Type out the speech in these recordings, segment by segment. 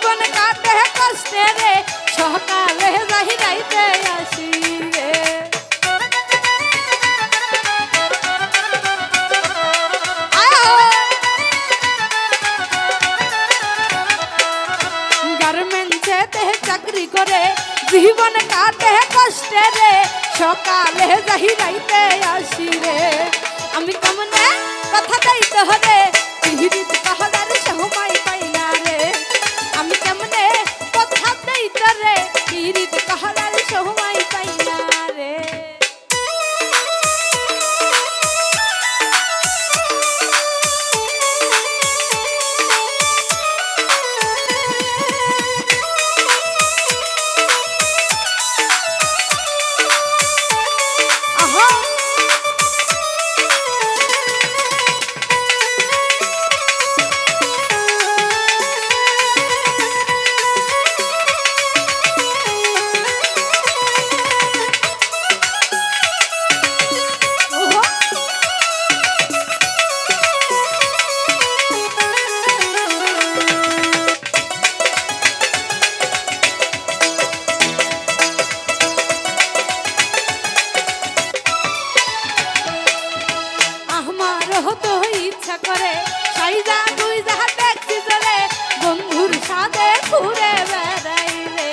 জীবন কাটে কষ্টে রে সকালে যাই রাইতে আসি রে গার্মেন্টসেতে চাকরি করে জীবন কাটে কষ্টে রে সকালে যাই রাইতে আসি রে আমি কেমনে কথা দিতে হবে পিহিরিত কহলার সময় পাই না রে আমি কেমনে কথা দিতে রে পিহিরিত কহলার সময় পাই না রে তো ইচ্ছা করে সাইজা তুই যাহা দেখছি চলে বন্ধুর সাথে ঘুরে বেড়াই রে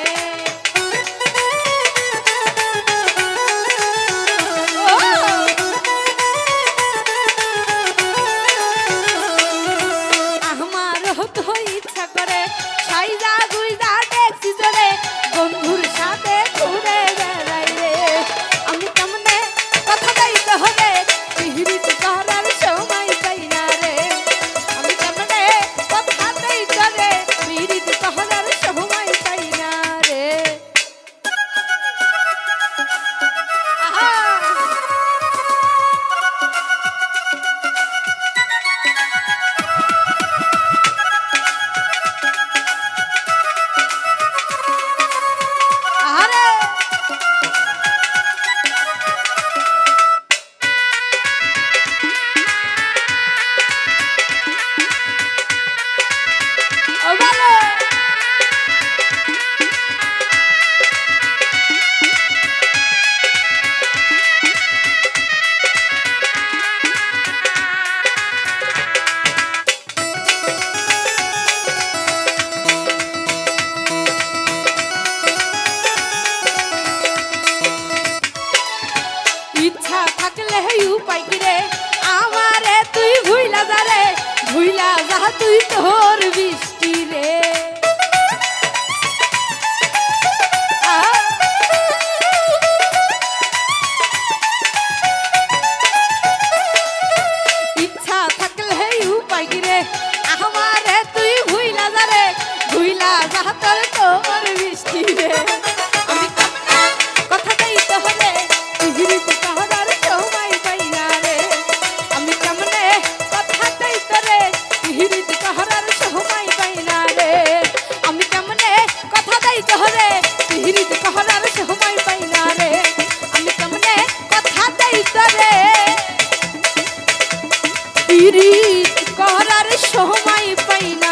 আমারও তো ইচ্ছা করে সাইজা তুই যাহা দেখছি চলে বন্ধুর সাথে ঘুরে বেড়াই রে আমি কেমনে কথা দিতে হবে পিহিরিত করার সময় পাই না রে আমি কেমনে কথা দিতে রে পিহিরিত করার সময় পাই না রে ইচ্ছা থাকলে উপায় কি রে আমারে তুই ভুইলা যা রে ভুইলা যা তুই তোর বৃষ্টি রে ইচ্ছা থাকলে উপায় কি রে আমারে তুই ভুইলা যা রে ভুইলা যা তোর তোর বৃষ্টি রে আমি কথা দিতে হবে পিহিরিত কহলার সময় পাই না রে আমি কেমনে কথা দিতে রে পিহিরিত কহলার সময় পাই না রে আমি কেমনে কথা দিতে হবে পিহিরিত কহলার সময় পাই না রে আমি কেমনে কথা দিতে রে পিহিরিত কহলার সময় পাই না